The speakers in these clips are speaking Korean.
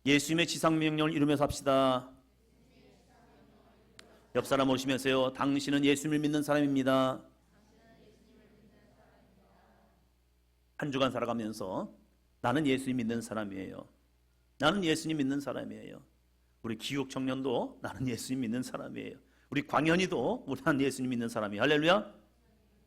예수님의 지상명령을 이루면서 합시다. 옆 사람 오시면서요, 당신은 예수님을 믿는 사람입니다. 한 주간 살아가면서 나는 예수님 믿는 사람이에요. 나는 예수님 믿는 사람이에요. 우리 기육 청년도 나는 예수님 믿는 사람이에요. 우리 광현이도 나는 예수님 믿는 사람이에요. 할렐루야.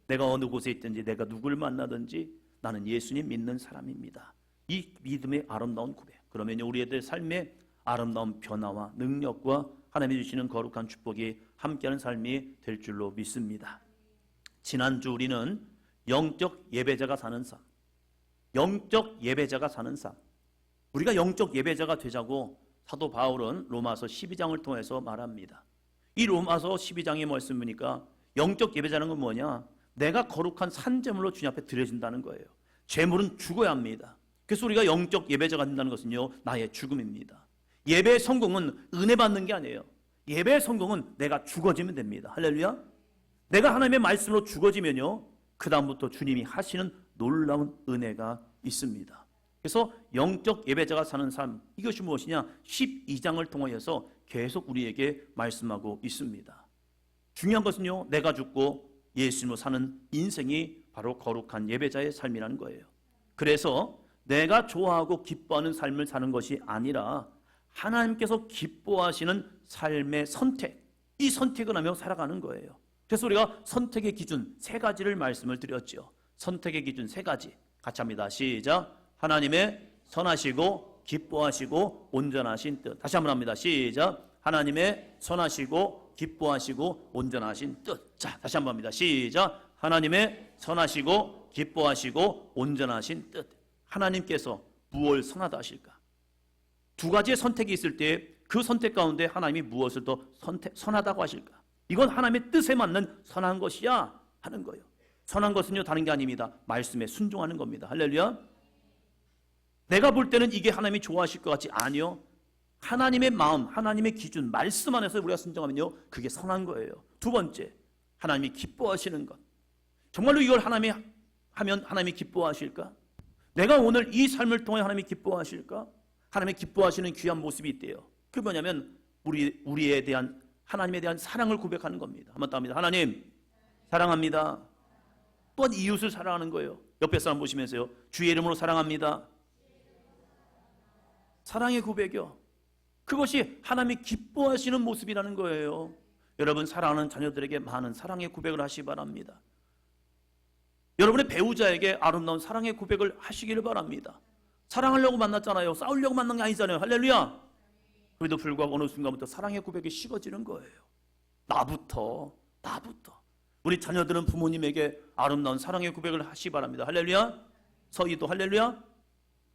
내가 어느 곳에 있든지 내가 누굴 만나든지 나는 예수님 믿는 사람입니다. 이 믿음의 아름다운 고백, 그러면 우리의 삶의 아름다운 변화와 능력과 하나님이 주시는 거룩한 축복이 함께하는 삶이 될 줄로 믿습니다. 지난주 우리는 영적 예배자가 사는 삶, 영적 예배자가 사는 삶, 우리가 영적 예배자가 되자고 사도 바울은 로마서 12장을 통해서 말합니다. 이 로마서 12장의 말씀 보니까 영적 예배자는 건 뭐냐? 내가 거룩한 산제물로 주님 앞에 드려진다는 거예요. 제물은 죽어야 합니다. 그래서 우리가 영적 예배자가 된다는 것은요, 나의 죽음입니다. 예배의 성공은 은혜 받는 게 아니에요. 예배의 성공은 내가 죽어지면 됩니다. 할렐루야. 내가 하나님의 말씀으로 죽어지면요, 그 다음부터 주님이 하시는 놀라운 은혜가 있습니다. 그래서 영적 예배자가 사는 삶, 이것이 무엇이냐? 12장을 통하여서 계속 우리에게 말씀하고 있습니다. 중요한 것은요, 내가 죽고 예수님으로 사는 인생이 바로 거룩한 예배자의 삶이라는 거예요. 그래서 내가 좋아하고 기뻐하는 삶을 사는 것이 아니라 하나님께서 기뻐하시는 삶의 선택, 이 선택을 하며 살아가는 거예요. 그래서 우리가 선택의 기준 3가지를 말씀을 드렸죠. 선택의 기준 3가지 같이 합니다. 시작. 하나님의 선하시고 기뻐하시고 온전하신 뜻. 다시 한번 합니다. 시작. 하나님의 선하시고 기뻐하시고 온전하신 뜻. 자, 다시 한번 합니다. 시작. 하나님의 선하시고 기뻐하시고 온전하신 뜻. 하나님께서 무엇을 선하다 하실까? 2가지의 선택이 있을 때 그 선택 가운데 하나님이 무엇을 더 선하다고 하실까? 이건 하나님의 뜻에 맞는 선한 것이야 하는 거예요. 선한 것은요, 다른 게 아닙니다. 말씀에 순종하는 겁니다. 할렐루야. 내가 볼 때는 이게 하나님이 좋아하실 것 같지? 아니요. 하나님의 마음, 하나님의 기준, 말씀 안에서 우리가 순종하면요, 그게 선한 거예요. 2번째, 하나님이 기뻐하시는 것. 정말로 이걸 하나님이 하면 하나님이 기뻐하실까? 내가 오늘 이 삶을 통해 하나님이 기뻐하실까? 하나님이 기뻐하시는 귀한 모습이 있대요. 그게 뭐냐면 우리에 대한, 하나님에 대한 사랑을 고백하는 겁니다. 한번 더 합니다. 하나님 사랑합니다. 또한 이웃을 사랑하는 거예요. 옆에 사람 보시면서요, 주의 이름으로 사랑합니다. 사랑의 고백이요, 그것이 하나님이 기뻐하시는 모습이라는 거예요. 여러분, 사랑하는 자녀들에게 많은 사랑의 고백을 하시기 바랍니다. 여러분의 배우자에게 아름다운 사랑의 고백을 하시기를 바랍니다. 사랑하려고 만났잖아요. 싸우려고 만난 게 아니잖아요. 할렐루야. 그래도 불구하고 어느 순간부터 사랑의 고백이 식어지는 거예요. 나부터. 우리 자녀들은 부모님에게 아름다운 사랑의 고백을 하시기 바랍니다. 할렐루야. 서희도 할렐루야.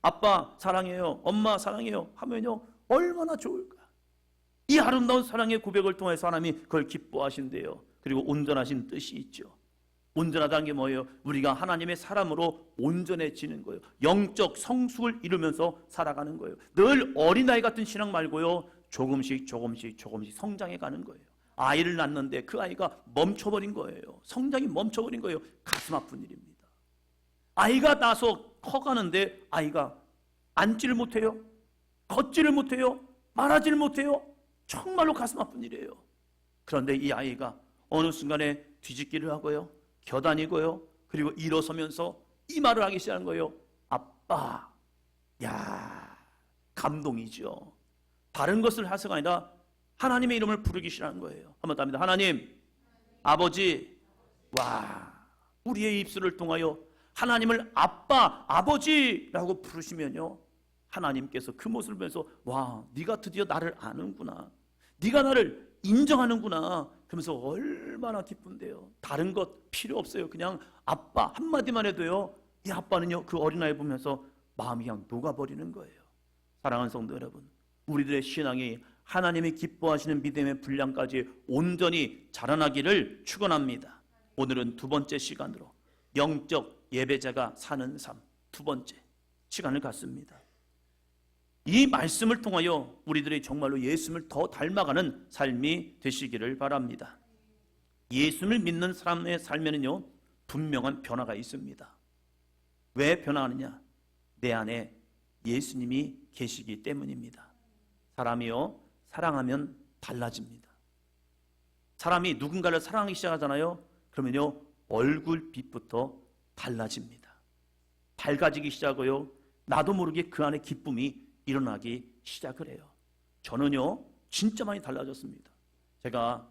아빠 사랑해요, 엄마 사랑해요 하면요, 얼마나 좋을까. 이 아름다운 사랑의 고백을 통해서 하나님이 그걸 기뻐하신대요. 그리고 온전하신 뜻이 있죠. 온전하다는 게 뭐예요? 우리가 하나님의 사람으로 온전해지는 거예요. 영적 성숙을 이루면서 살아가는 거예요. 늘 어린아이 같은 신앙 말고요, 조금씩 성장해 가는 거예요. 아이를 낳는데 그 아이가 멈춰버린 거예요. 성장이 멈춰버린 거예요. 가슴 아픈 일입니다. 아이가 나서 커가는데 아이가 앉지를 못해요, 걷지를 못해요, 말하지를 못해요. 정말로 가슴 아픈 일이에요. 그런데 이 아이가 어느 순간에 뒤집기를 하고요, 겨다니고요, 그리고 일어서면서 이 말을 하기 시작하는 거예요. 아빠. 야, 감동이죠. 다른 것을 하서가 아니라 하나님의 이름을 부르기 시작하는 거예요. 한번 더 합니다. 하나님, 아버지. 와, 우리의 입술을 통하여 하나님을 아빠, 아버지라고 부르시면요, 하나님께서 그 모습을 보면서 와, 네가 드디어 나를 아는구나, 네가 나를 인정하는구나 그러면서 얼마나 기쁜데요. 다른 것 필요 없어요. 그냥 아빠 한마디만 해도요, 이 아빠는요, 그 어린아이 보면서 마음이 그냥 녹아버리는 거예요. 사랑하는 성도 여러분, 우리들의 신앙이 하나님이 기뻐하시는 믿음의 분량까지 온전히 자라나기를 축원합니다. 오늘은 2번째 시간으로 영적 예배자가 사는 삶, 2번째 시간을 갖습니다. 이 말씀을 통하여 우리들이 정말로 예수님을 더 닮아가는 삶이 되시기를 바랍니다. 예수님을 믿는 사람의 삶에는요, 분명한 변화가 있습니다. 왜 변화하느냐? 내 안에 예수님이 계시기 때문입니다. 사람이요, 사랑하면 달라집니다. 사람이 누군가를 사랑하기 시작하잖아요. 그러면요, 얼굴빛부터 달라집니다. 밝아지기 시작하고요, 나도 모르게 그 안에 기쁨이 일어나기 시작을 해요. 저는요, 진짜 많이 달라졌습니다. 제가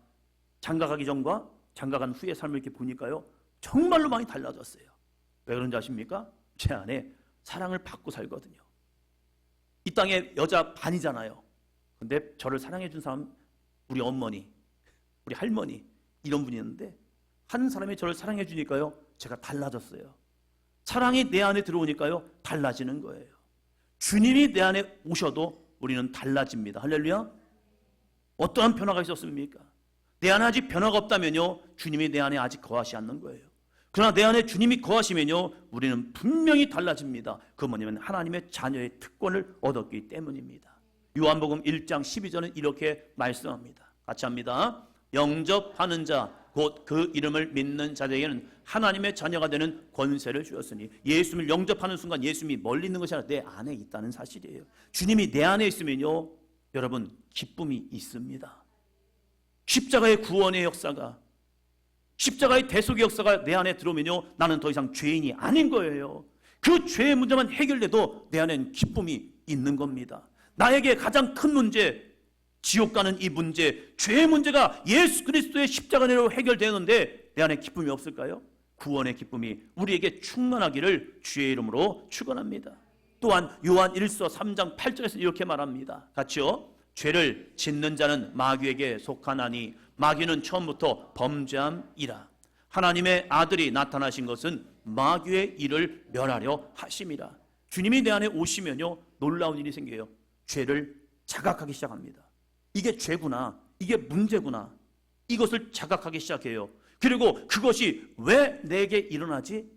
장가가기 전과 장가간 후의 삶을 이렇게 보니까요, 정말로 많이 달라졌어요. 왜 그런지 아십니까? 제 안에 사랑을 받고 살거든요. 이 땅에 여자 반이잖아요. 근데 저를 사랑해 준 사람, 우리 어머니, 우리 할머니, 이런 분이 있는데 한 사람이 저를 사랑해 주니까요, 제가 달라졌어요. 사랑이 내 안에 들어오니까요, 달라지는 거예요. 주님이 내 안에 오셔도 우리는 달라집니다. 할렐루야. 어떠한 변화가 있었습니까? 내 안에 아직 변화가 없다면요, 주님이 내 안에 아직 거하시 않는 거예요. 그러나 내 안에 주님이 거하시면요, 우리는 분명히 달라집니다. 그 뭐냐면 하나님의 자녀의 특권을 얻었기 때문입니다. 요한복음 1장 12절은 이렇게 말씀합니다. 같이 합니다. 영접하는 자, 곧 그 이름을 믿는 자들에게는 하나님의 자녀가 되는 권세를 주었으니, 예수님을 영접하는 순간 예수님이 멀리 있는 것이 아니라 내 안에 있다는 사실이에요. 주님이 내 안에 있으면요, 여러분, 기쁨이 있습니다. 십자가의 구원의 역사가, 십자가의 대속의 역사가 내 안에 들어오면요, 나는 더 이상 죄인이 아닌 거예요. 그 죄의 문제만 해결돼도 내 안에는 기쁨이 있는 겁니다. 나에게 가장 큰 문제, 지옥 가는 이 문제, 죄의 문제가 예수 그리스도의 십자가로 해결되는데 내 안에 기쁨이 없을까요? 구원의 기쁨이 우리에게 충만하기를 주의 이름으로 축원합니다. 또한 요한 1서 3장 8절에서 이렇게 말합니다. 같이요. 죄를 짓는 자는 마귀에게 속하나니 마귀는 처음부터 범죄함이라. 하나님의 아들이 나타나신 것은 마귀의 일을 멸하려 하심이라. 주님이 내 안에 오시면요, 놀라운 일이 생겨요. 죄를 자각하기 시작합니다. 이게 죄구나, 이게 문제구나, 이것을 자각하기 시작해요. 그리고 그것이 왜 내게 일어나지?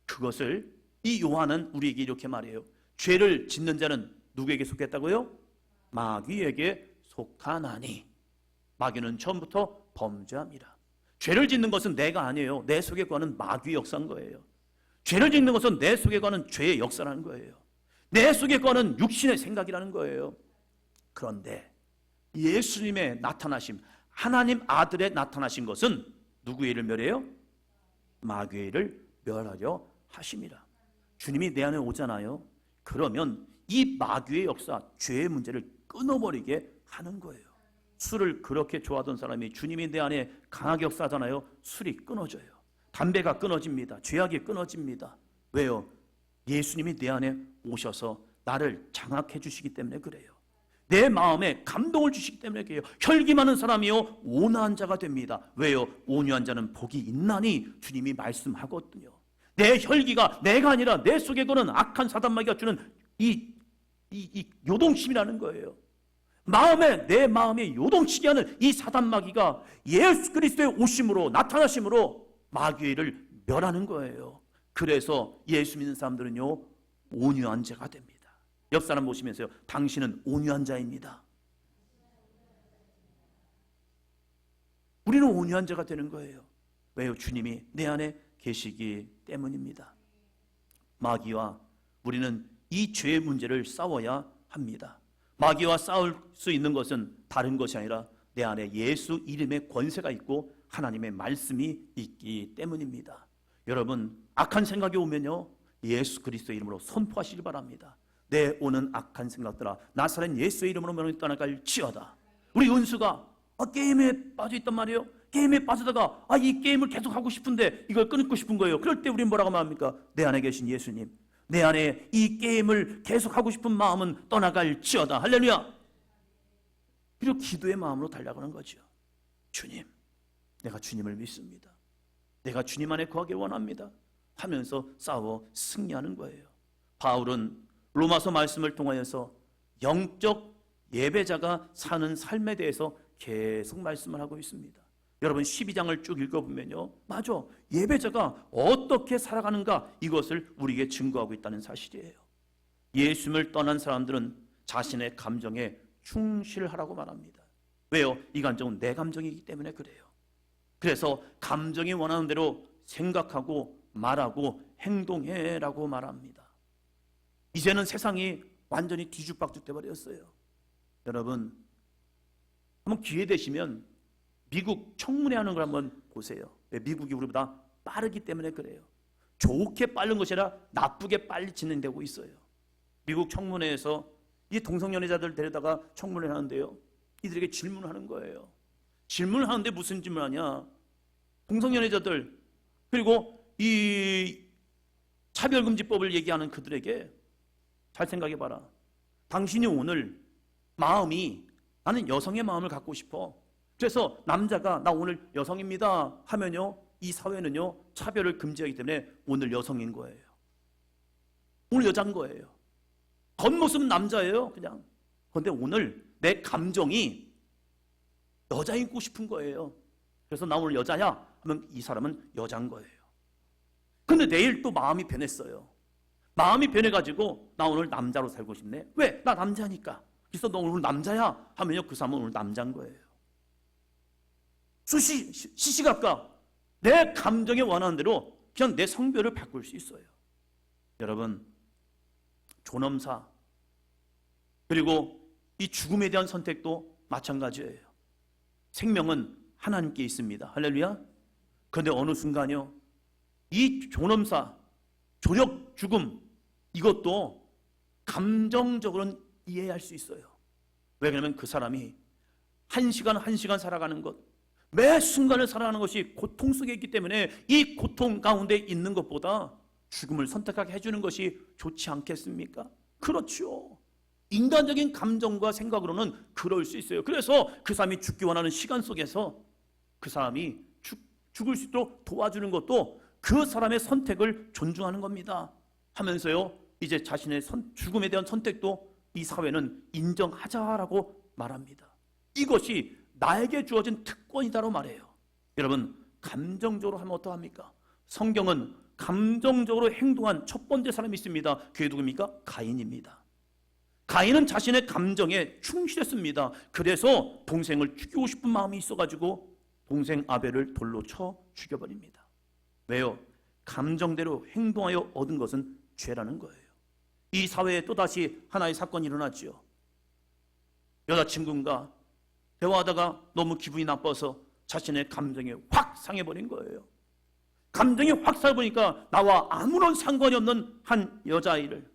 그것을 이 요한은 우리에게 이렇게 말해요. 죄를 짓는 자는 누구에게 속했다고요? 마귀에게 속하나니 마귀는 처음부터 범죄함이라. 죄를 짓는 것은 내가 아니에요. 내 속에 거하는 마귀의 역사인 거예요. 죄를 짓는 것은 내 속에 거하는 죄의 역사라는 거예요. 내 속에 거하는 육신의 생각이라는 거예요. 그런데 예수님의 나타나심, 하나님 아들의 나타나신 것은 누구의 일을 멸해요? 마귀의 일을 멸하려 하심이라. 주님이 내 안에 오잖아요. 그러면 이 마귀의 역사, 죄의 문제를 끊어버리게 하는 거예요. 술을 그렇게 좋아하던 사람이 주님이 내 안에 강하게 역사하잖아요. 술이 끊어져요. 담배가 끊어집니다. 죄악이 끊어집니다. 왜요? 예수님이 내 안에 오셔서 나를 장악해 주시기 때문에 그래요. 내 마음에 감동을 주시기 때문에 그래요. 혈기 많은 사람이요, 온유한 자가 됩니다. 왜요? 온유한 자는 복이 있나니 주님이 말씀하거든요. 내 혈기가 내가 아니라 내 속에 거는 악한 사단마귀가 주는 이 요동침이라는 거예요. 내 마음에 요동치게 하는 이 사단마귀가 예수 그리스도의 오심으로, 나타나심으로 마귀의 일을 멸하는 거예요. 그래서 예수 믿는 사람들은요, 온유한 자가 됩니다. 옆 사람 보시면서요, 당신은 온유한 자입니다. 우리는 온유한 자가 되는 거예요. 왜요? 주님이 내 안에 계시기 때문입니다. 마귀와 우리는 이 죄의 문제를 싸워야 합니다. 마귀와 싸울 수 있는 것은 다른 것이 아니라 내 안에 예수 이름의 권세가 있고 하나님의 말씀이 있기 때문입니다. 여러분, 악한 생각이 오면요, 예수 그리스도 이름으로 선포하시기 바랍니다. 내 오는 악한 생각들아, 나사렛 예수의 이름으로 너희 떠나갈지어다. 우리 은수가 게임에 빠져있단 말이에요. 게임에 빠지다가 이 게임을 계속 하고 싶은데 이걸 끊고 싶은 거예요. 그럴 때 우리는 뭐라고 말합니까? 내 안에 계신 예수님, 내 안에 이 게임을 계속 하고 싶은 마음은 떠나갈지어다. 할렐루야. 그리고 기도의 마음으로 달려가는 거죠. 주님, 내가 주님을 믿습니다. 내가 주님 안에 거하기 원합니다 하면서 싸워 승리하는 거예요. 바울은 로마서 말씀을 통하여서 영적 예배자가 사는 삶에 대해서 계속 말씀을 하고 있습니다. 여러분 12장을 쭉 읽어보면요, 맞아, 예배자가 어떻게 살아가는가, 이것을 우리에게 증거하고 있다는 사실이에요. 예수님을 떠난 사람들은 자신의 감정에 충실하라고 말합니다. 왜요? 이 감정은 내 감정이기 때문에 그래요. 그래서 감정이 원하는 대로 생각하고 말하고 행동해라고 말합니다. 이제는 세상이 완전히 뒤죽박죽 돼버렸어요. 여러분, 한번 기회 되시면 미국 청문회 하는 걸 한번 보세요. 미국이 우리보다 빠르기 때문에 그래요. 좋게 빠른 것이 아니라 나쁘게 빨리 진행되고 있어요. 미국 청문회에서 이 동성연애자들 데려다가 청문회를 하는데요, 이들에게 질문하는 거예요. 질문을 하는데 무슨 질문하냐? 동성연애자들 그리고 이 차별금지법을 얘기하는 그들에게 잘 생각해봐라. 당신이 오늘 마음이 나는 여성의 마음을 갖고 싶어. 그래서 남자가 나 오늘 여성입니다 하면요, 이 사회는요 차별을 금지하기 때문에 오늘 여성인 거예요. 오늘 여자인 거예요. 겉모습은 남자예요 그냥. 그런데 오늘 내 감정이 여자이고 싶은 거예요. 그래서 나 오늘 여자야 하면 이 사람은 여자인 거예요. 근데 내일 또 마음이 변했어요. 마음이 변해가지고 나 오늘 남자로 살고 싶네. 왜? 나 남자니까. 그래서 너 오늘 남자야 하면요, 그 사람은 오늘 남자인 거예요. 시시각각 내 감정에 원하는 대로 그냥 내 성별을 바꿀 수 있어요. 여러분, 존엄사 그리고 이 죽음에 대한 선택도 마찬가지예요. 생명은 하나님께 있습니다. 할렐루야. 그런데 어느 순간요, 이 존엄사, 조력 죽음, 이것도 감정적으로는 이해할 수 있어요. 왜? 그러면 그 사람이 한 시간 한 시간 살아가는 것, 매 순간을 살아가는 것이 고통 속에 있기 때문에 이 고통 가운데 있는 것보다 죽음을 선택하게 해주는 것이 좋지 않겠습니까? 그렇죠. 인간적인 감정과 생각으로는 그럴 수 있어요. 그래서 그 사람이 죽기 원하는 시간 속에서 그 사람이 죽을 수 있도록 도와주는 것도 그 사람의 선택을 존중하는 겁니다 하면서요, 이제 자신의 죽음에 대한 선택도 이 사회는 인정하자라고 말합니다. 이것이 나에게 주어진 특권이다라고 말해요. 여러분, 감정적으로 하면 어떠합니까? 성경은 감정적으로 행동한 첫 번째 사람이 있습니다. 그게 누굽니까? 가인입니다. 가인은 자신의 감정에 충실했습니다. 그래서 동생을 죽이고 싶은 마음이 있어가지고 동생 아벨을 돌로 쳐 죽여버립니다. 왜요? 감정대로 행동하여 얻은 것은 죄라는 거예요. 이 사회에 또다시 하나의 사건이 일어났죠. 여자친구가 대화하다가 너무 기분이 나빠서 자신의 감정이 확 상해버린 거예요. 감정이 확 상해보니까 나와 아무런 상관이 없는 한 여자아이를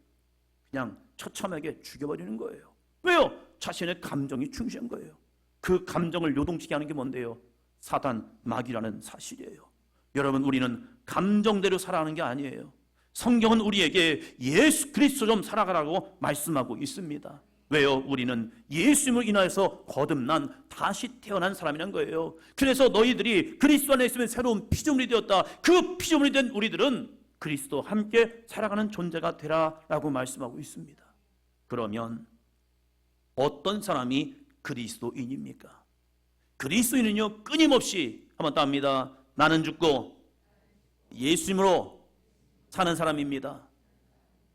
그냥 처참하게 죽여버리는 거예요. 왜요? 자신의 감정이 충실한 거예요. 그 감정을 요동치게 하는 게 뭔데요? 사단, 마귀라는 사실이에요. 여러분, 우리는 감정대로 살아가는 게 아니에요. 성경은 우리에게 예수 그리스도처럼 살아가라고 말씀하고 있습니다. 왜요? 우리는 예수님을 인하여서 거듭난 다시 태어난 사람이란 거예요. 그래서 너희들이 그리스도 안에 있으면 새로운 피조물이 되었다. 그 피조물이 된 우리들은 그리스도와 함께 살아가는 존재가 되라라고 말씀하고 있습니다. 그러면 어떤 사람이 그리스도인입니까? 그리스도인은요, 끊임없이 한번 따합니다. 나는 죽고 예수님으로 사는 사람입니다.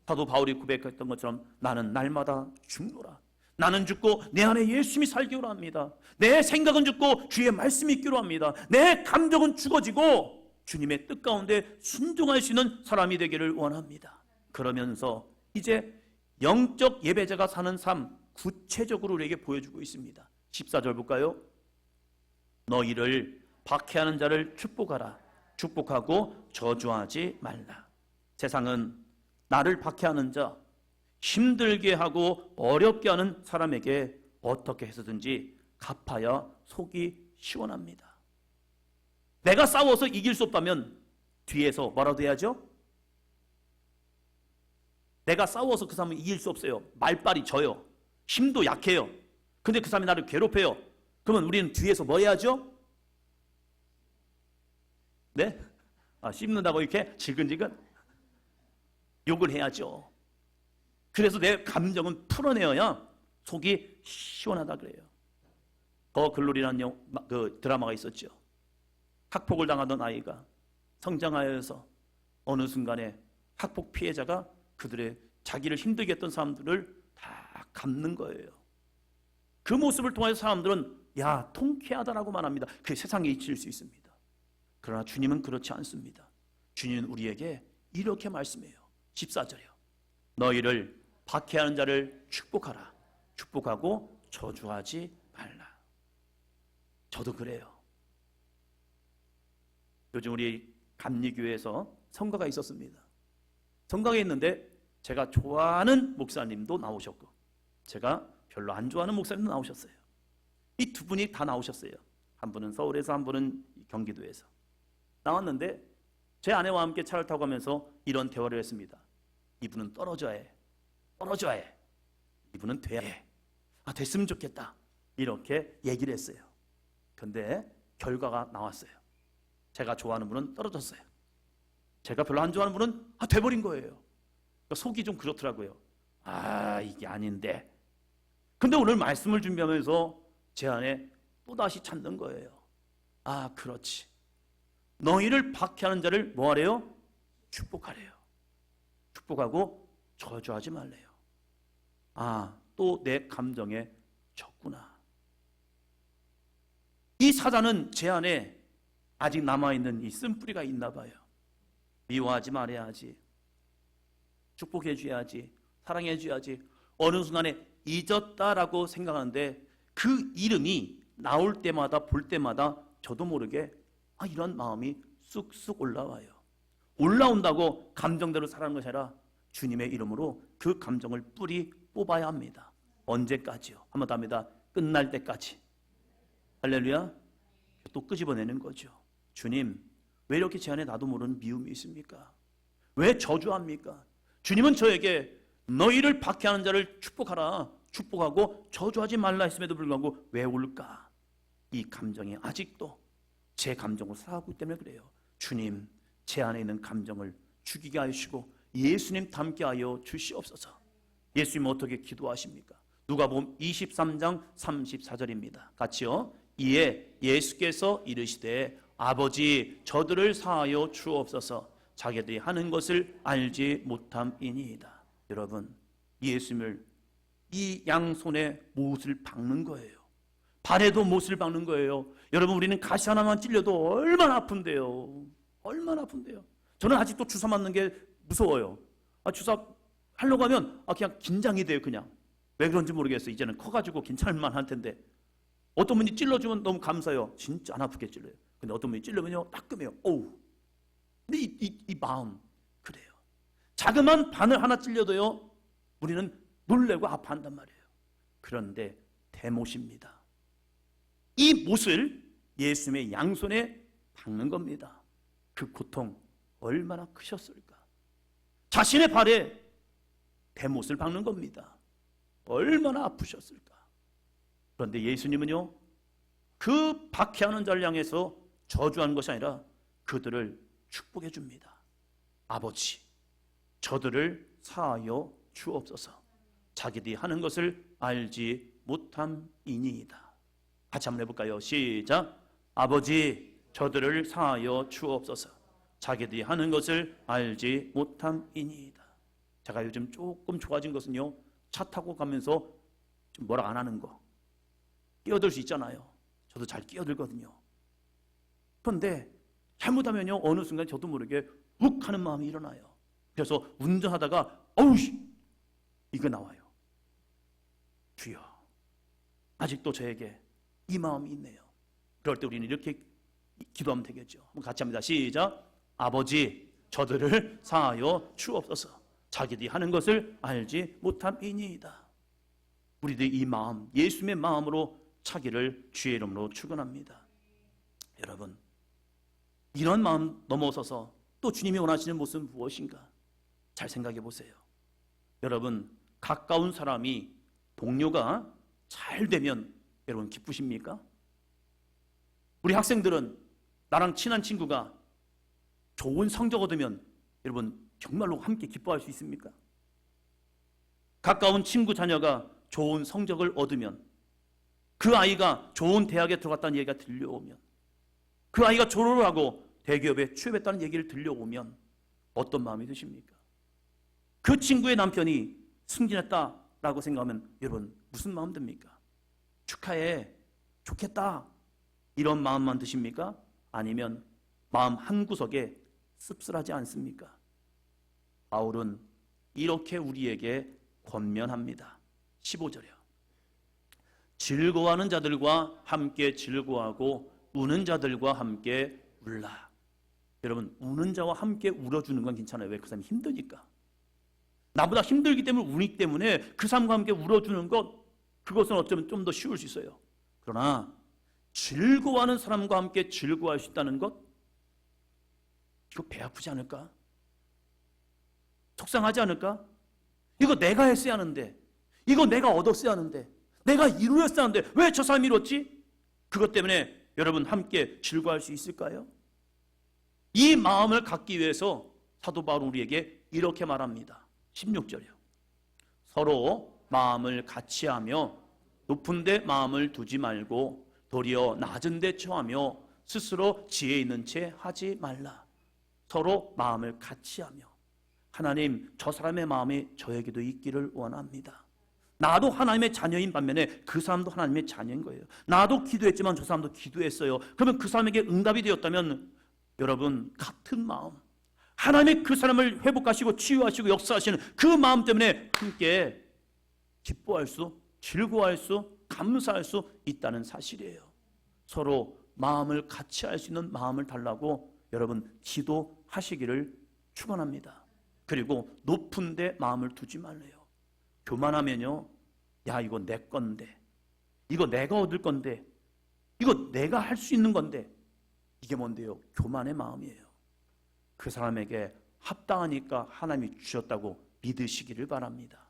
사도 바울이 고백했던 것처럼 나는 날마다 죽노라. 나는 죽고 내 안에 예수님이 살기 원합니다. 내 생각은 죽고 주의 말씀이 있기로 합니다. 내 감정은 죽어지고 주님의 뜻 가운데 순종할 수 있는 사람이 되기를 원합니다. 그러면서 이제 영적 예배자가 사는 삶 구체적으로 우리에게 보여주고 있습니다. 14절 볼까요? 너희를 박해하는 자를 축복하라. 축복하고 저주하지 말라. 세상은 나를 박해하는 자, 힘들게 하고 어렵게 하는 사람에게 어떻게 해서든지 갚아야 속이 시원합니다. 내가 싸워서 이길 수 없다면 뒤에서 뭐라도 해야죠? 내가 싸워서 그 사람을 이길 수 없어요. 말빨이 져요. 힘도 약해요. 근데 그 사람이 나를 괴롭혀요. 그러면 우리는 뒤에서 뭐 해야죠? 네? 씹는다고 이렇게 지근지근 욕을 해야죠. 그래서 내 감정은 풀어내어야 속이 시원하다 그래요. 더 글로리라는 그 드라마가 있었죠. 학폭을 당하던 아이가 성장하여서 어느 순간에 학폭 피해자가 그들의 자기를 힘들게 했던 사람들을 다 갚는 거예요. 그 모습을 통해서 사람들은 야, 통쾌하다라고 말합니다. 그게 세상에 잊힐 수 있습니다. 그러나 주님은 그렇지 않습니다. 주님은 우리에게 이렇게 말씀해요. 14절이요. 너희를 박해하는 자를 축복하라. 축복하고 저주하지 말라. 저도 그래요. 요즘 우리 감리교회에서 성가가 있었습니다. 성가가 있는데 제가 좋아하는 목사님도 나오셨고 제가 별로 안 좋아하는 목사님도 나오셨어요. 이 두 분이 다 나오셨어요. 한 분은 서울에서 한 분은 경기도에서 나왔는데 제 아내와 함께 차를 타고 가면서 이런 대화를 했습니다. 이분은 떨어져야 해. 떨어져야 해. 이분은 돼야 해. 됐으면 좋겠다. 이렇게 얘기를 했어요. 근데 결과가 나왔어요. 제가 좋아하는 분은 떨어졌어요. 제가 별로 안 좋아하는 분은 돼버린 거예요. 그러니까 속이 좀 그렇더라고요. 이게 아닌데. 근데 오늘 말씀을 준비하면서 제 안에 또다시 찾는 거예요. 그렇지. 너희를 박해하는 자를 뭐 하래요? 축복하래요. 축복하고 저주하지 말래요. 또 내 감정에 졌구나. 이 사자는 제 안에 아직 남아있는 이 쓴뿌리가 있나 봐요. 미워하지 말아야지. 축복해 줘야지. 사랑해 줘야지. 어느 순간에 잊었다라고 생각하는데 그 이름이 나올 때마다 볼 때마다 저도 모르게 이런 마음이 쑥쑥 올라와요. 올라온다고 감정대로 살아가는 것이 아니라 주님의 이름으로 그 감정을 뿌리 뽑아야 합니다. 언제까지요? 한번 더 합니다. 끝날 때까지. 할렐루야. 또 끄집어내는 거죠. 주님, 왜 이렇게 제 안에 나도 모르는 미움이 있습니까? 왜 저주합니까? 주님은 저에게 너희를 박해하는 자를 축복하라, 축복하고 저주하지 말라 했음에도 불구하고 왜 울까? 이 감정이 아직도 제 감정으로 살아가고 있기 때문에 그래요. 주님, 제 안에 있는 감정을 죽이게 하시고 예수님 닮게 하여 주시옵소서. 예수님 어떻게 기도하십니까? 누가복음 23장 34절입니다. 같이요. 이에 예수께서 이르시되 아버지 저들을 사하여 주옵소서. 자기들이 하는 것을 알지 못함이니이다. 여러분, 예수님을 이 양손에 못을 박는 거예요. 발에도 못을 박는 거예요. 여러분, 우리는 가시 하나만 찔려도 얼마나 아픈데요. 얼마나 아픈데요. 저는 아직도 주사 맞는 게 무서워요. 주사 하려고 하면 그냥 긴장이 돼요. 그냥 왜 그런지 모르겠어요. 이제는 커가지고 괜찮을만 할 텐데 어떤 분이 찔러주면 너무 감사해요. 진짜 안 아프게 찔러요. 근데 어떤 분이 찔러면요 따끔해요. 근데 이 마음 그래요. 자그만 바늘 하나 찔려도요 우리는 놀래고 아파한단 말이에요. 그런데 대못입니다. 이 못을 예수님의 양손에 박는 겁니다. 그 고통 얼마나 크셨을까. 자신의 발에 대못을 박는 겁니다. 얼마나 아프셨을까. 그런데 예수님은요 그 박해하는 자를 향해서 저주하는 것이 아니라 그들을 축복해 줍니다. 아버지 저들을 사하여 주옵소서. 자기들이 하는 것을 알지 못함이니이다. 같이 한번 해볼까요? 시작. 아버지 저들을 사하여 주옵소서. 자기들이 하는 것을 알지 못함이니이다. 제가 요즘 조금 좋아진 것은요 차 타고 가면서 좀 뭐라 안 하는 거 끼어들 수 있잖아요. 저도 잘 끼어들거든요. 그런데 잘못하면요 어느 순간 저도 모르게 욱하는 마음이 일어나요. 그래서 운전하다가 이거 나와요. 주여 아직도 저에게 이 마음이 있네요. 그럴 때 우리는 이렇게 기도하면 되겠죠. 한번 같이 합니다. 시작. 아버지 저들을 사하여 주옵소서. 자기들이 하는 것을 알지 못함이니이다. 우리들 이 마음 예수님의 마음으로 차기를 주의 이름으로 축원합니다. 여러분 이런 마음 넘어서서 또 주님이 원하시는 모습은 무엇인가 잘 생각해 보세요. 여러분 가까운 사람이 동료가 잘 되면 여러분 기쁘십니까? 우리 학생들은 나랑 친한 친구가 좋은 성적 얻으면 여러분 정말로 함께 기뻐할 수 있습니까? 가까운 친구 자녀가 좋은 성적을 얻으면 그 아이가 좋은 대학에 들어갔다는 얘기가 들려오면 그 아이가 졸업을 하고 대기업에 취업했다는 얘기를 들려오면 어떤 마음이 드십니까? 그 친구의 남편이 승진했다라고 생각하면 여러분 무슨 마음 듭니까? 축하해, 좋겠다 이런 마음만 드십니까? 아니면 마음 한구석에 씁쓸하지 않습니까? 바울은 이렇게 우리에게 권면합니다. 15절이요. 즐거워하는 자들과 함께 즐거워하고 우는 자들과 함께 울라. 여러분, 우는 자와 함께 울어주는 건 괜찮아요. 왜? 그 사람이 힘드니까. 나보다 힘들기 때문에 우기 때문에 그 사람과 함께 울어주는 것, 그것은 어쩌면 좀 더 쉬울 수 있어요. 그러나 즐거워하는 사람과 함께 즐거워할 수 있다는 것, 이거 배 아프지 않을까? 속상하지 않을까? 이거 내가 했어야 하는데, 이거 내가 얻었어야 하는데, 내가 이루었어야 하는데 왜 저 사람이 이뤘지? 그것 때문에 여러분 함께 즐거워할 수 있을까요? 이 마음을 갖기 위해서 사도 바울은 우리에게 이렇게 말합니다. 16절이요. 서로 마음을 같이 하며 높은 데 마음을 두지 말고 도리어 낮은 데 처하며 스스로 지혜 있는 채 하지 말라. 서로 마음을 같이 하며, 하나님, 저 사람의 마음이 저에게도 있기를 원합니다. 나도 하나님의 자녀인 반면에 그 사람도 하나님의 자녀인 거예요. 나도 기도했지만 저 사람도 기도했어요. 그러면 그 사람에게 응답이 되었다면 여러분, 같은 마음, 하나님의 그 사람을 회복하시고 치유하시고 역사하시는 그 마음 때문에 함께 기뻐할 수, 즐거워할 수, 감사할 수 있다는 사실이에요. 서로 마음을 같이 할 수 있는 마음을 달라고 여러분 기도하시기를 축원합니다. 그리고 높은 데 마음을 두지 말래요. 교만하면요, 야, 이거 내 건데, 이거 내가 얻을 건데, 이거 내가 할 수 있는 건데, 이게 뭔데요? 교만의 마음이에요. 그 사람에게 합당하니까 하나님이 주셨다고 믿으시기를 바랍니다.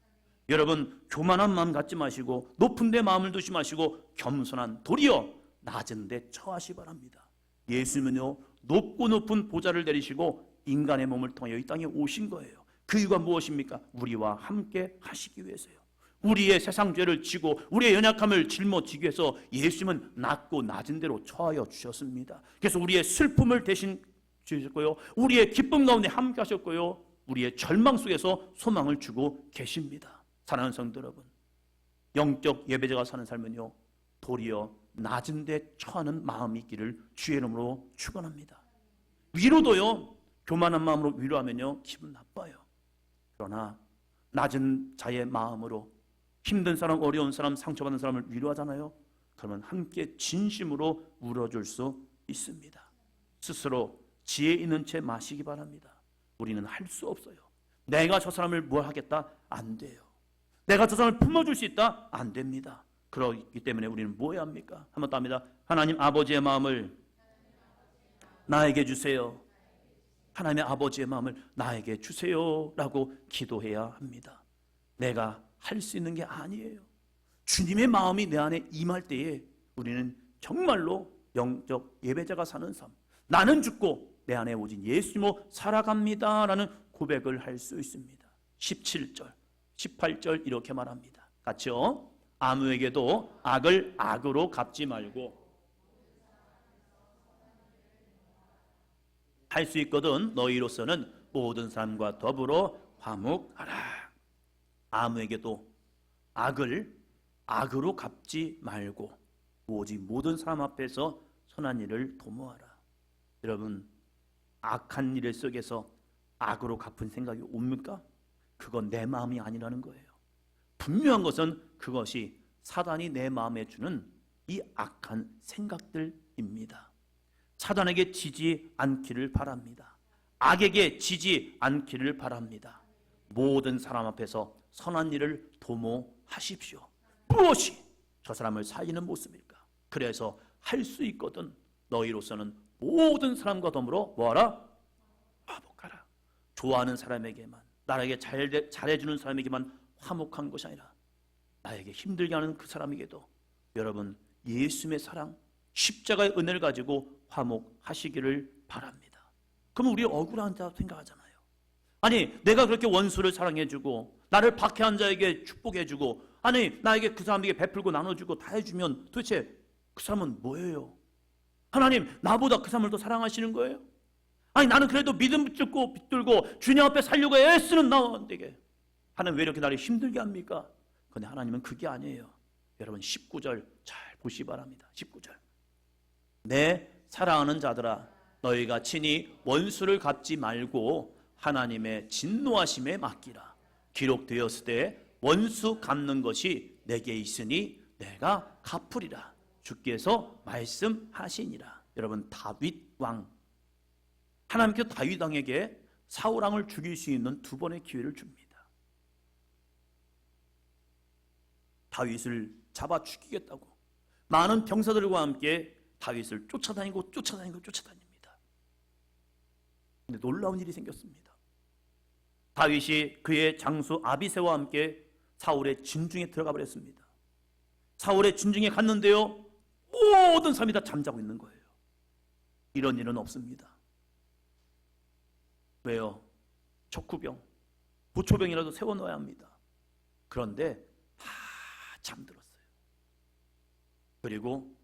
여러분, 교만한 마음 갖지 마시고 높은 데 마음을 두지 마시고 겸손한, 도리어 낮은 데 처하시 바랍니다. 예수님은요, 높고 높은 보좌를 내리시고 인간의 몸을 통하여 이 땅에 오신 거예요. 그 이유가 무엇입니까? 우리와 함께 하시기 위해서요. 우리의 세상 죄를 지고 우리의 연약함을 짊어지기 위해서 예수님은 낮고 낮은 데로 처하여 주셨습니다. 그래서 우리의 슬픔을 대신 주셨고요, 우리의 기쁨 가운데 함께 하셨고요, 우리의 절망 속에서 소망을 주고 계십니다. 사랑하는 성도 여러분, 영적 예배자가 사는 삶은요, 도리어 낮은 데 처하는 마음이 있기를 주의 이름으로 축원합니다. 위로도요, 교만한 마음으로 위로하면요 기분 나빠요. 그러나 낮은 자의 마음으로 힘든 사람, 어려운 사람, 상처받는 사람을 위로하잖아요. 그러면 함께 진심으로 울어줄 수 있습니다. 스스로 지혜 있는 채 마시기 바랍니다. 우리는 할 수 없어요. 내가 저 사람을 뭘 하겠다? 안 돼요. 내가 저 사람을 품어줄 수 있다? 안 됩니다. 그렇기 때문에 우리는 뭐 해야 합니까? 한번 더 합니다. 하나님 아버지의 마음을 나에게 주세요. 하나님의 아버지의 마음을 나에게 주세요 라고 기도해야 합니다. 내가 할 수 있는 게 아니에요. 주님의 마음이 내 안에 임할 때에 우리는 정말로 영적 예배자가 사는 삶, 나는 죽고 내 안에 오직 예수님으로 살아갑니다 라는 고백을 할 수 있습니다. 17절, 18절 이렇게 말합니다. 같이요. 아무에게도 악을 악으로 갚지 말고 할 수 있거든 너희로서는 모든 사람과 더불어 화목하라. 아무에게도 악을 악으로 갚지 말고 오직 모든 사람 앞에서 선한 일을 도모하라. 여러분, 악한 일 속에서 악으로 갚은 생각이 옵니까? 그건 내 마음이 아니라는 거예요. 분명한 것은 그것이 사단이 내 마음에 주는 이 악한 생각들입니다. 사단에게 지지 않기를 바랍니다. 악에게 지지 않기를 바랍니다. 모든 사람 앞에서 선한 일을 도모하십시오. 무엇이 저 사람을 살리는 모습일까? 그래서 할 수 있거든 너희로서는 모든 사람과 더불어 뭐하라? 화목하라. 좋아하는 사람에게만, 나에게 잘해주는 사람에게만 화목한 것이 아니라 나에게 힘들게 하는 그 사람에게도 여러분 예수님의 사랑, 십자가의 은혜를 가지고 화목하시기를 바랍니다. 그럼 우리 억울한 자 생각하잖아요. 아니, 내가 그렇게 원수를 사랑해주고 나를 박해한 자에게 축복해주고, 아니 나에게 그 사람에게 베풀고 나눠주고 다 해주면 도대체 그 사람은 뭐예요? 하나님 나보다 그 사람을 더 사랑하시는 거예요? 아니 나는 그래도 믿음 붙들고 주님 앞에 살려고 애쓰는 나한테게 하나님 왜 이렇게 나를 힘들게 합니까? 그런데 하나님은 그게 아니에요. 여러분 19절 잘 보시기 바랍니다. 19절, 내 사랑하는 자들아 너희가 친히 원수를 갚지 말고 하나님의 진노하심에 맡기라. 기록되었을 때 원수 갚는 것이 내게 있으니 내가 갚으리라. 주께서 말씀하시니라. 여러분, 다윗 왕, 하나님께서 다윗 왕에게 사울 왕을 죽일 수 있는 두 번의 기회를 줍니다. 다윗을 잡아 죽이겠다고 많은 병사들과 함께 다윗을 쫓아다닙니다. 근데 놀라운 일이 생겼습니다. 다윗이 그의 장수 아비새와 함께 사울의 진중에 들어가 버렸습니다. 사울의 진중에 갔는데요, 모든 사람이 다 잠자고 있는 거예요. 이런 일은 없습니다. 왜요? 척후병, 부초병이라도 세워놓아야 합니다. 그런데 다 잠들었어요. 그리고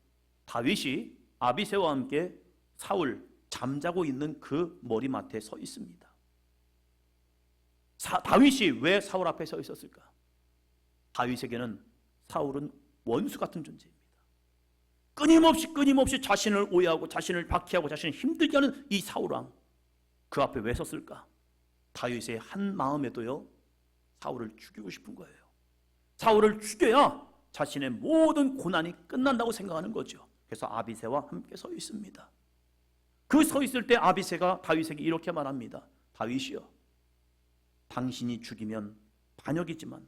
다윗이 아비새와 함께 사울 잠자고 있는 그 머리맡에 서 있습니다. 다윗이 왜 사울 앞에 서 있었을까? 다윗에게는 사울은 원수 같은 존재입니다. 끊임없이 자신을 오해하고 자신을 박해하고 자신을 힘들게 하는 이 사울왕, 그 앞에 왜 섰을까? 다윗의 한 마음에도요, 사울을 죽이고 싶은 거예요. 사울을 죽여야 자신의 모든 고난이 끝난다고 생각하는 거죠. 그래서 아비새와 함께 서 있습니다. 그 서 있을 때 아비새가 다윗에게 이렇게 말합니다. 다윗이여, 당신이 죽이면 반역이지만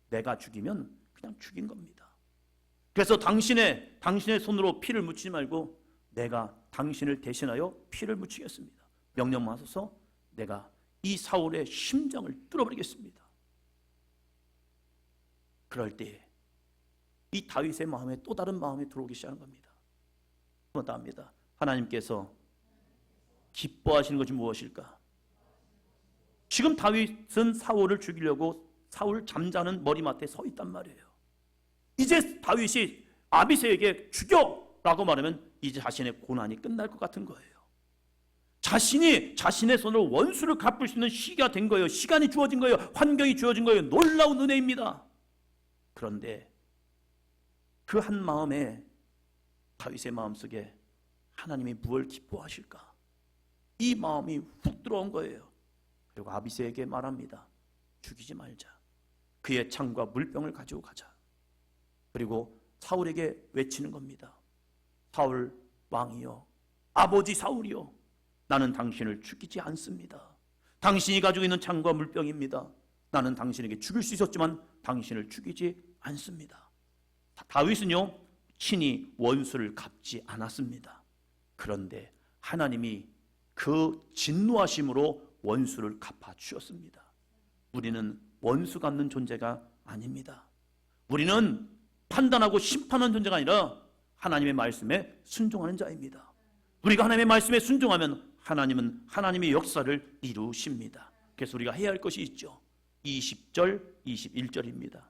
내가 죽이면 그냥 죽인 겁니다. 그래서 당신의 손으로 피를 묻히지 말고 내가 당신을 대신하여 피를 묻히겠습니다. 명령만 하소서. 내가 이 사울의 심장을 뚫어버리겠습니다. 그럴 때 이 다윗의 마음에 또 다른 마음이 들어오기 시작한 겁니다. 합니다. 하나님께서 기뻐하시는 것이 무엇일까? 지금 다윗은 사울을 죽이려고 사울 잠자는 머리맡에 서 있단 말이에요. 이제 다윗이 아비새에게 죽여라고 말하면 이제 자신의 고난이 끝날 것 같은 거예요. 자신이 자신의 손으로 원수를 갚을 수 있는 시기가 된 거예요. 시간이 주어진 거예요. 환경이 주어진 거예요. 놀라운 은혜입니다. 그런데 그 한 마음에, 다윗의 마음속에 하나님이 무엇을 기뻐하실까? 이 마음이 훅 들어온 거예요. 그리고 아비새에게 말합니다. 죽이지 말자. 그의 창과 물병을 가지고 가자. 그리고 사울에게 외치는 겁니다. 사울 왕이여, 아버지 사울이여, 나는 당신을 죽이지 않습니다. 당신이 가지고 있는 창과 물병입니다. 나는 당신에게 죽일 수 있었지만 당신을 죽이지 않습니다. 다윗은요, 친히 원수를 갚지 않았습니다. 그런데 하나님이 그 진노하심으로 원수를 갚아주셨습니다. 우리는 원수 갚는 존재가 아닙니다. 우리는 판단하고 심판하는 존재가 아니라 하나님의 말씀에 순종하는 자입니다. 우리가 하나님의 말씀에 순종하면 하나님은 하나님의 역사를 이루십니다. 그래서 우리가 해야 할 것이 있죠. 20절, 21절입니다.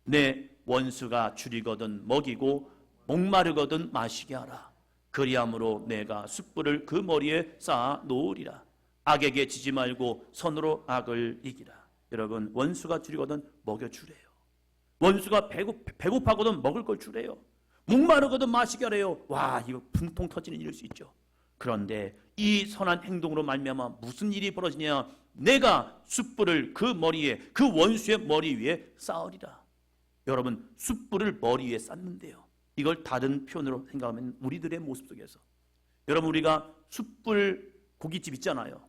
내 원수가 줄이거든 먹이고 목마르거든 마시게 하라. 그리함으로 내가 숯불을 그 머리에 쌓아 놓으리라. 악에게 지지 말고 선으로 악을 이기라. 여러분, 원수가 줄이거든 먹여주래요. 원수가 배고파거든 먹을 걸 주래요. 목마르거든 마시게 하래요. 와, 이거 분통 터지는 일일 수 있죠. 그런데 이 선한 행동으로 말미암아 무슨 일이 벌어지냐? 내가 숯불을 그 머리에, 그 원수의 머리 위에 쌓으리라. 여러분, 숯불을 머리 위에 쌓는데요, 이걸 다른 표현으로 생각하면 우리들의 모습 속에서, 여러분, 우리가 숯불 고깃집 있잖아요.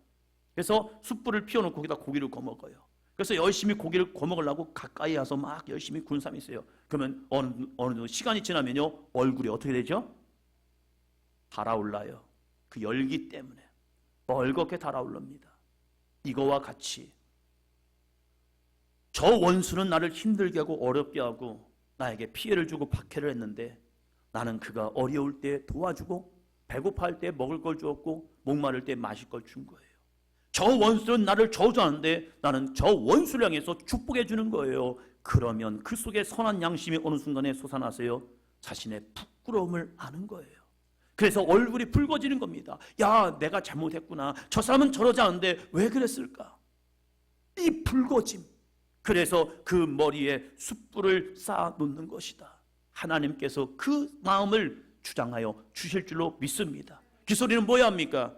그래서 숯불을 피워놓고 거기다 고기를 구워 먹어요. 그래서 열심히 고기를 구워 먹으려고 가까이 와서 막 열심히 구운 사람이 있어요. 그러면 어느 시간이 지나면요, 얼굴이 어떻게 되죠? 달아올라요. 그 열기 때문에 멀겋게 달아올릅니다. 이거와 같이 저 원수는 나를 힘들게 하고 어렵게 하고 나에게 피해를 주고 박해를 했는데 나는 그가 어려울 때 도와주고 배고파할 때 먹을 걸 주었고 목마를 때 마실 걸 준 거예요. 저 원수는 나를 저주하는데 나는 저 원수를 향해서 축복해 주는 거예요. 그러면 그 속에 선한 양심이 어느 순간에 솟아나세요. 자신의 부끄러움을 아는 거예요. 그래서 얼굴이 붉어지는 겁니다. 야, 내가 잘못했구나. 저 사람은 저러지 않은데 왜 그랬을까? 이 붉어짐. 그래서 그 머리에 숯불을 쌓아 놓는 것이다. 하나님께서 그 마음을 주장하여 주실 줄로 믿습니다. 그 소리는 뭐야 합니까?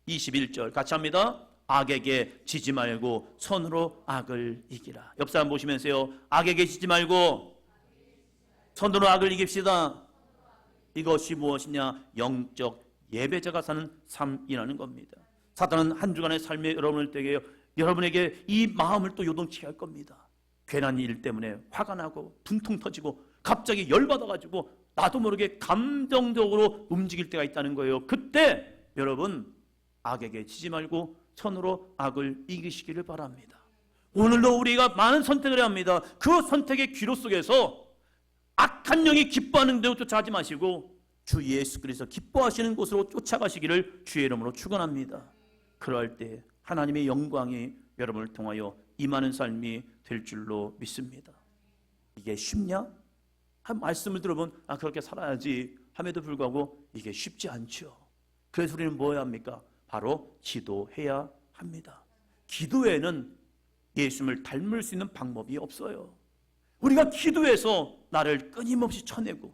21절 같이 합니다. 악에게 지지 말고 선으로 악을 이기라. 옆 사람 보시면서요, 악에게 지지 말고 손으로 악을 이깁시다. 이것이 무엇이냐? 영적 예배자가 사는 삶이라는 겁니다. 사탄은 한 주간의 삶에 여러분에게 이 마음을 또 요동치게 할 겁니다. 괜한 일 때문에 화가 나고 분통 터지고 갑자기 열받아가지고 나도 모르게 감정적으로 움직일 때가 있다는 거예요. 그때 여러분 악에게 지지 말고 선으로 악을 이기시기를 바랍니다. 오늘도 우리가 많은 선택을 해야 합니다. 그 선택의 귀로 속에서 악한 영이 기뻐하는 대로 쫓아가지 마시고 주 예수 그리스도 기뻐하시는 곳으로 쫓아가시기를 주의 이름으로 축원합니다. 그럴 때 하나님의 영광이 여러분을 통하여 임하는 삶이 될 줄로 믿습니다. 이게 쉽냐? 한 말씀을 들어보면 그렇게 살아야지 함에도 불구하고 이게 쉽지 않죠. 그래서 우리는 뭐 해야 합니까? 바로 기도해야 합니다. 기도에는 예수님을 닮을 수 있는 방법이 없어요. 우리가 기도해서 나를 끊임없이 쳐내고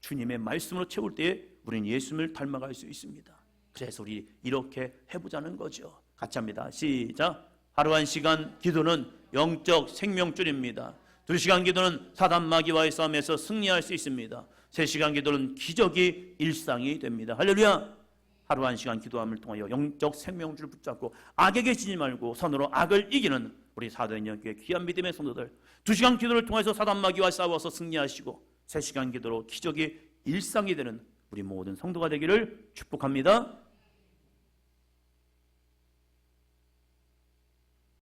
주님의 말씀으로 채울 때에 우리는 예수님을 닮아갈 수 있습니다. 그래서 우리 이렇게 해보자는 거죠. 같이 합니다. 시작. 하루 한 시간 기도는 영적 생명줄입니다. 2시간 기도는 사단 마귀와의 싸움에서 승리할 수 있습니다. 3시간 기도는 기적이 일상이 됩니다. 할렐루야. 하루 한 시간 기도함을 통하여 영적 생명줄을 붙잡고 악에게 지지 말고 선으로 악을 이기는 우리 사도행전교회 귀한 믿음의 성도들, 2시간 기도를 통해서 사단 마귀와 싸워서 승리하시고 3시간 기도로 기적이 일상이 되는 우리 모든 성도가 되기를 축복합니다.